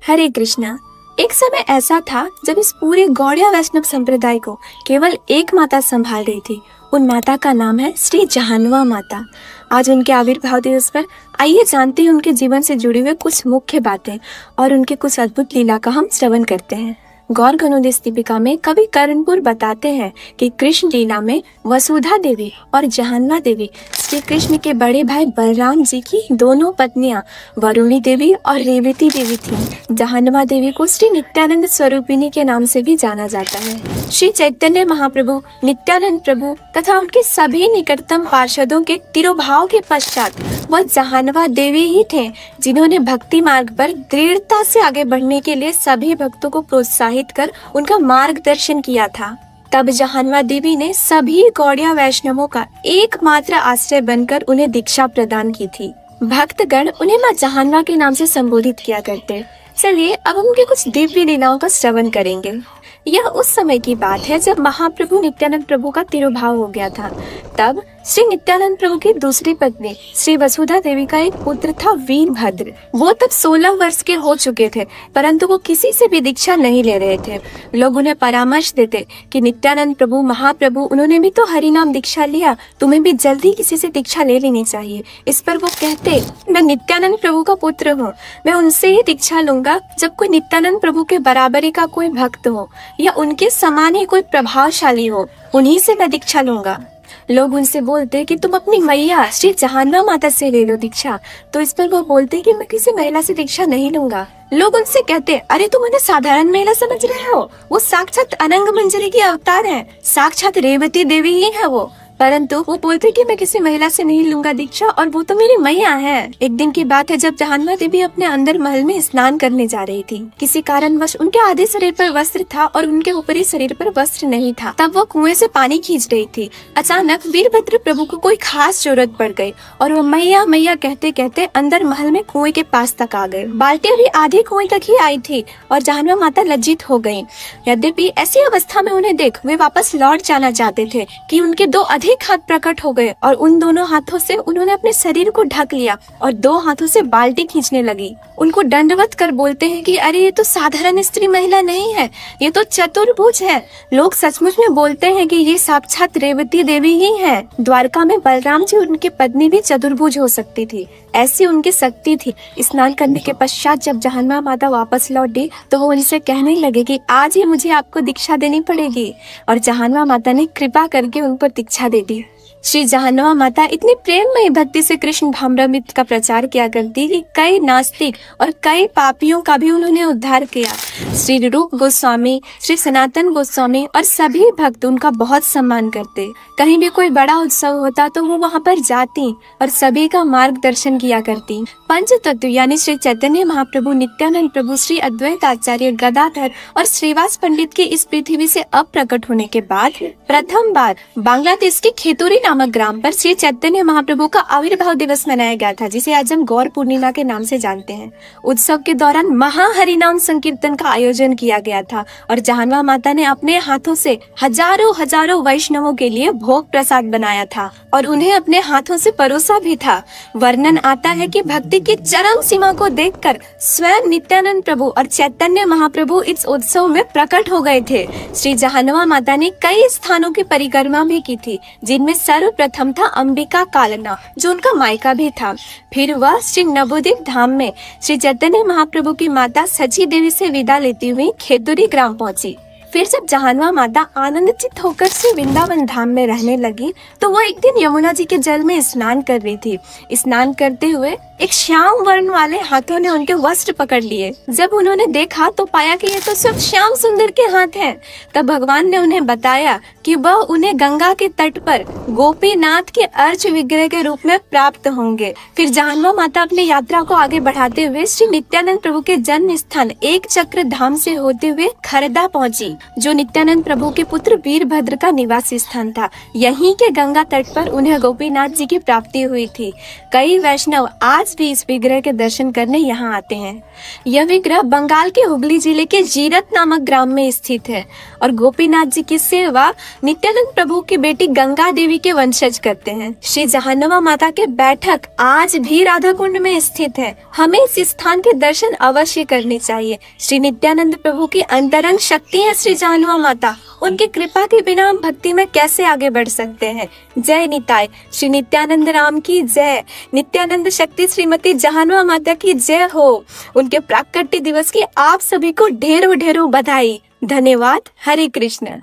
हरे कृष्णा। एक समय ऐसा था जब इस पूरे गौड़िया वैष्णव संप्रदाय को केवल एक माता संभाल रही थी। उन माता का नाम है श्री जहानवा माता। आज उनके आविर्भाव दिवस पर आइए जानते हैं उनके जीवन से जुड़ी हुए कुछ मुख्य बातें और उनके कुछ अद्भुत लीला का हम श्रवण करते हैं। गौर गणोदेश दीपिका में कवि कर्णपुर बताते हैं कि कृष्ण लीला में वसुधा देवी और जहानवा देवी श्री कृष्ण के बड़े भाई बलराम जी की दोनों पत्नियां वरुणी देवी और रेवती देवी थीं। जहानवा देवी को श्री नित्यानंद स्वरूपिणी के नाम से भी जाना जाता है। श्री चैतन्य महाप्रभु, नित्यानंद प्रभु तथा उनके सभी निकटतम पार्षदों के तिरोभाव के पश्चात वह जहानवा देवी ही थे जिन्होंने भक्ति मार्ग पर दृढ़ता से आगे बढ़ने के लिए सभी भक्तों को प्रोत्साहित कर उनका मार्गदर्शन किया था। तब जहानवा देवी ने सभी गौड़िया वैष्णवों का एकमात्र आश्रय बनकर उन्हें दीक्षा प्रदान की थी। भक्तगण उन्हें मां जहानवा के नाम से संबोधित किया करते। चलिए अब हम उनके कुछ दिव्य लीलाओं का श्रवण करेंगे। यह उस समय की बात है जब महाप्रभु नित्यानंद प्रभु का तिरोभाव हो गया था। तब श्री नित्यानंद प्रभु की दूसरी पत्नी श्री वसुधा देवी का एक पुत्र था वीरभद्र। वो तब 16 वर्ष के हो चुके थे, परंतु वो किसी से भी दीक्षा नहीं ले रहे थे। लोग उन्हें परामर्श देते कि नित्यानंद प्रभु, महाप्रभु, उन्होंने भी तो हरि नाम दीक्षा लिया, तुम्हें भी जल्दी किसी से दीक्षा ले लेनी चाहिए। इस पर वो कहते, मैं नित्यानंद प्रभु का पुत्र हूँ, मैं उनसे ही दीक्षा लूंगा जब कोई नित्यानंद प्रभु के बराबरी का कोई भक्त हो या उनके समान ही कोई प्रभावशाली हो, उन्हीं से मैं दीक्षा लूंगा। लोग उनसे बोलते कि तुम अपनी मैया श्री जहानवा माता से ले लो दीक्षा। तो इस पर वो बोलते कि मैं किसी महिला से दीक्षा नहीं लूंगा। लोग उनसे कहते, अरे तुम उन्हें साधारण महिला समझ रहे हो, वो साक्षात अनंग मंजरी की अवतार है, साक्षात रेवती देवी ही है वो। परंतु वो बोलते कि मैं किसी महिला से नहीं लूंगा दीक्षा और वो तो मेरी मैया है। एक दिन की बात है जब जहानवा देवी अपने अंदर महल में स्नान करने जा रही थी। किसी कारणवश उनके आधे शरीर पर वस्त्र था और उनके ऊपरी शरीर पर वस्त्र नहीं था। तब वो कुएं से पानी खींच रही थी। अचानक वीरभद्र प्रभु को कोई खास जरूरत पड़ गई और वो मैया मैया कहते कहते अंदर महल में कुएं के पास तक आ गए। बाल्टी अभी आधे कुएं तक ही आई थी और जहानवा माता लज्जित हो गयी। यद्यपि ऐसी अवस्था में उन्हें देख वे वापस लौट जाना चाहते थे कि उनके दो अधिक हाथ प्रकट हो गए और उन दोनों हाथों से उन्होंने अपने शरीर को ढक लिया और दो हाथों से बाल्टी खींचने लगी। उनको दंडवत कर बोलते हैं कि अरे ये तो साधारण स्त्री महिला नहीं है, ये तो चतुर्भुज है। लोग सचमुच में बोलते हैं कि ये साक्षात रेवती देवी ही है। द्वारका में बलराम जी और उनकी पत्नी भी चतुर्भुज हो सकती थी, ऐसी उनकी शक्ति थी। स्नान करने के पश्चात जब जहानवा माता वापस लौटी तो वो उनसे कहने लगे कि आज ही मुझे आपको दीक्षा देनी पड़ेगी और जहानवा माता ने कृपा करके उन पर दीक्षा दे दी। श्री जहानवा माता इतनी प्रेममयी भक्ति से कृष्ण भावनामृत का प्रचार किया करती कि कई नास्तिक और कई पापियों का भी उन्होंने उद्धार किया। श्री रूप गोस्वामी, श्री सनातन गोस्वामी और सभी भक्त उनका बहुत सम्मान करते। कहीं भी कोई बड़ा उत्सव होता तो वो वहाँ पर जाती और सभी का मार्गदर्शन किया करती। पंच तत्व यानी श्री चैतन्य महाप्रभु, नित्यानंद प्रभु, श्री अद्वैत आचार्य, गदाधर और श्रीवास पंडित के इस पृथ्वी से अप्रकट होने के बाद प्रथम बार बांग्लादेश के खेतुरी नामक ग्राम पर श्री चैतन्य महाप्रभु का आविर्भाव दिवस मनाया गया था, जिसे आज हम गौर पूर्णिमा के नाम से जानते हैं। उत्सव के दौरान महा हरिनाम संकीर्तन का आयोजन किया गया था और जहानवा माता ने अपने हाथों से हजारों वैष्णवों के लिए भोग प्रसाद बनाया था और उन्हें अपने हाथों से परोसा भी था। वर्णन आता है कि भक्ति की चरम सीमा को देखकर स्वयं नित्यानंद प्रभु और चैतन्य महाप्रभु इस उत्सव में प्रकट हो गए थे। श्री जहानवा माता ने कई स्थानों की परिक्रमा भी की थी, जिनमें सर्वप्रथम था अंबिका कालना, जो उनका मायका भी था। फिर वह श्री नवोदीप धाम में श्री चैतन्य महाप्रभु की माता सची देवी से विदा लेती हुई खेतुरी ग्राम पहुंची। फिर जब जहानवा माता आनंदचित होकर श्री वृंदावन धाम में रहने लगी तो वह एक दिन यमुना जी के जल में स्नान कर रही थी। स्नान करते हुए एक श्याम वर्ण वाले हाथों ने उनके वस्त्र पकड़ लिए। जब उन्होंने देखा तो पाया कि ये तो सब श्याम सुंदर के हाथ हैं। तब भगवान ने उन्हें बताया कि वह उन्हें गंगा के तट पर गोपीनाथ के अर्च विग्रह के रूप में प्राप्त होंगे। फिर जहानवा माता अपनी यात्रा को आगे बढ़ाते हुए श्री नित्यानंद प्रभु के जन्म स्थान एक चक्र धाम से होते हुए खरदा पहुंची, जो नित्यानंद प्रभु के पुत्र वीरभद्र का निवास स्थान था। यहीं के गंगा तट पर उन्हें गोपीनाथ जी की प्राप्ति हुई थी। कई वैष्णव आज आज भी इस विग्रह के दर्शन करने यहाँ आते हैं। यह विग्रह बंगाल के हुगली जिले के जीरत नामक ग्राम में स्थित है और गोपीनाथ जी की सेवा नित्यानंद प्रभु की बेटी गंगा देवी के वंशज करते हैं। श्री जहानवा माता के बैठक आज भी राधा कुंड में स्थित है। हमें इस स्थान के दर्शन अवश्य करने चाहिए। श्री नित्यानंद प्रभु की अंतरंग शक्ति है श्री जहानवा माता। उनकी कृपा के बिना हम भक्ति में कैसे आगे बढ़ सकते हैं। जय निताय। श्री नित्यानंद राम की जय। नित्यानंद शक्ति श्रीमती जहानवा माता की जय हो। उनके प्राकट्य दिवस की आप सभी को ढेरों ढेरों बधाई। धन्यवाद। हरे कृष्ण।